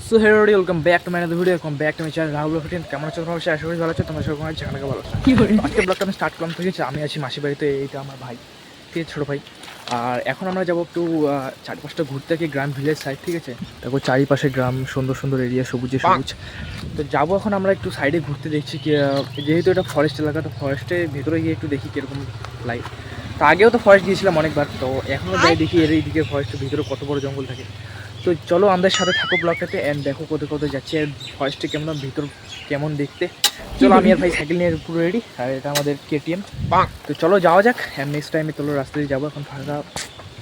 So hey everybody, welcome back to my another video, welcome back to my channel Rahul blog. কেমন আছো তোমরা? আশা করি ভালো আছো। তোমরা সবাই আমার চ্যানেলকে ভালো আছো। আজকে ব্লগটা আমি স্টার্ট করলাম থেকে আমি আছি মাসির বাড়িতে। এইটা আমার ভাই, ঠিক আছে, ছোটো ভাই। আর এখন আমরা যাবো একটু চারপাশটা ঘুরতে, কি গ্রাম ভিলেজ সাইড, ঠিক আছে। তারপর চারিপাশে গ্রাম, সুন্দর সুন্দর এরিয়া, সবুজে সবুজ। তো যাবো এখন আমরা একটু সাইডে ঘুরতে, দেখছি কি যেহেতু এটা ফরেস্ট এলাকা, তো ফরেস্টের ভেতরে গিয়ে একটু দেখি কীরকম লাইফ। তো আগেও তো ফরেস্ট গিয়েছিলাম অনেকবার, তো এখনও যাই দেখি এর এইদিকে ফরেস্টের ভিতরে কত বড় জঙ্গল থাকে। তো চলো আমাদের সাথে থাকো ব্লগটাতে, অ্যান্ড দেখো কোথায় কোথায় যাচ্ছে, ফরেস্টে কেমন, ভিতর কেমন দেখতে। চলো, আমি আর ভাই সাইকেল নিয়ে পুরো রেডি, আর এটা আমাদের কেটিএম। তো চলো যাওয়া যাক, অ্যান্ড নেক্সট টাইমে চলো রাস্তা দিয়ে যাবো। এখন ফাঁকা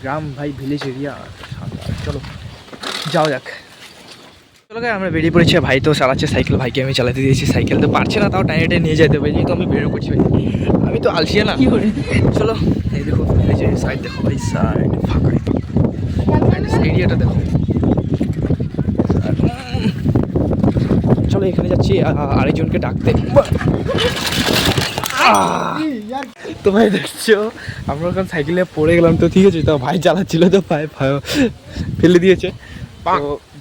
গ্রাম ভাই, ভিলেজ এরিয়া, চলো যাওয়া যাক। চলো গাই, আমরা বেরিয়ে পড়েছি। ভাই তো চালাচ্ছে সাইকেল, ভাইকে আমি চালাতে দিয়েছি। সাইকেল তো পারছে না, তাও টাইনে নিয়ে যেতে হবে, যেহেতু আমি বেরো করছি। আমি তো আলসিয়া না। চলো, এই দেখো ভিলেজের সাইড, দেখো ভাই সাইড ফাঁকা, এরিয়াটা দেখো। চলো এখানে যাচ্ছি আরেকজনকে ডাকতে। তো ভাই দেখছো, আমরা ওখানে সাইকেলে পড়ে গেলাম, তো ঠিক আছে, তো ভাই চালাচ্ছিল, তো ভাই ফেলে দিয়েছে। তো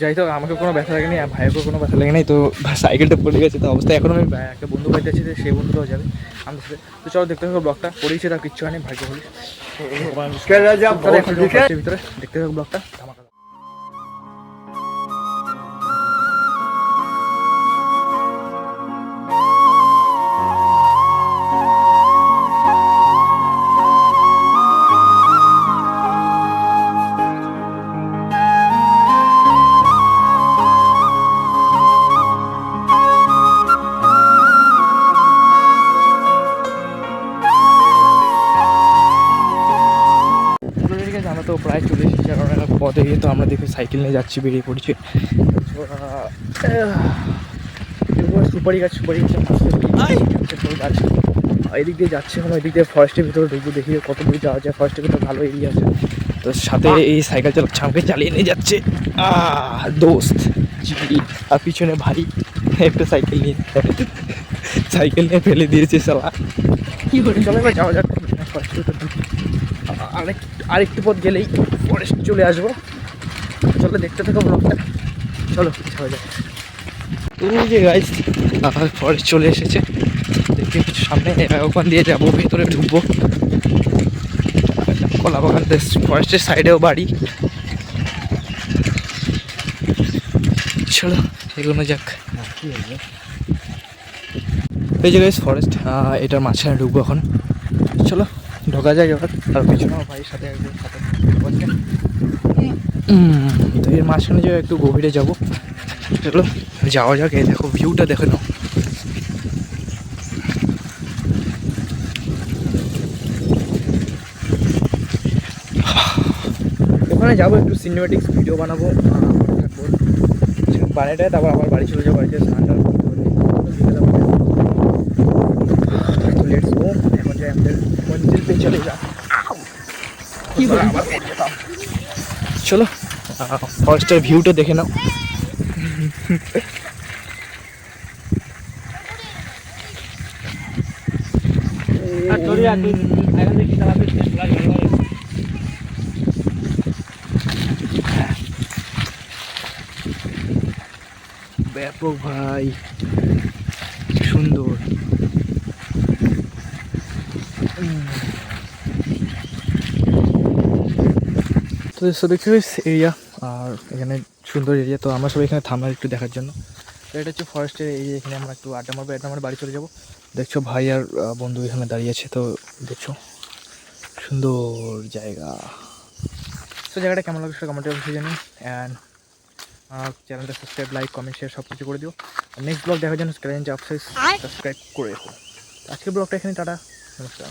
যাই হোক, আমাকে কোনো ব্যথা লাগেনি আর ভাইয়েরও কোনো ব্যথা লাগে নাই। তো সাইকেলটা পড়ে গেছে, তো অবস্থা এখন আমি একটা বন্ধু বাড়িতে আছি, সেই বন্ধুটাও যাবে আমাদের সাথে। তো চলো দেখতে থাকো ব্লগটা, পড়েছে তার কিচ্ছু হয়নি, ভাগ্য বলি। ভিতরে দেখতে থাকো ব্লগটা। আমরা তো প্রায় চলে এসেছি, কারণ পথে গিয়ে তো আমরা দেখে সাইকেল নিয়ে যাচ্ছি, বেরিয়ে পড়ছি। সুপারি গাছ গাছ এদিক দিয়ে যাচ্ছে, এখন ওই দিক দিয়ে ফরেস্টের ভিতরে ঢুকবো, দেখি কত দূর যাওয়া যায়। ফরেস্টের ভিতরে ভালো এরিয়া আছে, তো সাথে এই সাইকেল চালাচ্ছে, আমাকে চালিয়ে নিয়ে যাচ্ছে দোস্ত জি। আর পিছনে ভাই একটা সাইকেল নিয়ে ফেলে দিয়েছে সালা। কি করে চলো এবার যাওয়া যাক ফরেস্টের ভিতরে। আরেকটু পথ গেলেই ফরেস্ট চলে আসবো। চলো দেখতে থাকো ব্লগটা, চলো যাওয়া যাক। এই যে গাইস, ফরেস্ট চলে এসেছে, দেখতে কিছু সামনে, ওখান দিয়ে যাবো, ভেতরে ঢুকবো। কলা বাগান, ফরেস্টের সাইডেও বাড়ি। চলো এগুলো যাক। এই যে গাইস ফরেস্ট, এটার মাঝখানে ঢুকবো এখন। চলো ঢোকা যায় এবার। আর পেছনেও ভাইয়ের সাথে একদম সাথে তো এর মাঝখানে যাও, একটু গভীরে যাবো। চলো যাওয়া যাক। এই দেখো ভিউটা দেখে নাও। ওখানে যাবো, একটু সিনেমেটিক্স ভিডিও বানাবো, থাকবো বাড়িটায়, তারপর আবার বাড়ি চলে যাবো। বাড়িতে স্নান টান তো লেটস গো। এখন যাই আমাদের মন্দির পে চলে যা। চলো ফরেস্টের ভিউটা দেখে নাও। ব্যাপক ভাই, সুন্দর। তো দেখতে এরিয়া, আর এখানে সুন্দর এরিয়া। তো আমরা সবাই এখানে থামলাম একটু দেখার জন্য। তো এটা হচ্ছে ফরেস্টের এরিয়া, এখানে আমরা একটু আড্ডা মারবো, এটা আমার বাড়ি চলে যাবো। দেখছো ভাই আর বন্ধু এখানে দাঁড়িয়ে আছে, তো দেখছো সুন্দর জায়গা। তো জায়গাটা কেমন লাগছে কমেন্টে অবশ্যই জানি, অ্যান্ড চ্যানেলটা সাবস্ক্রাইব, লাইক, কমেন্ট, শেয়ার সব কিছু করে দিও। নেক্সট ব্লগ দেখার জন্য চ্যানেলটা সাবস্ক্রাইব করে রেখো। আজকের ব্লগটা এখানে, টাটা, নমস্কার।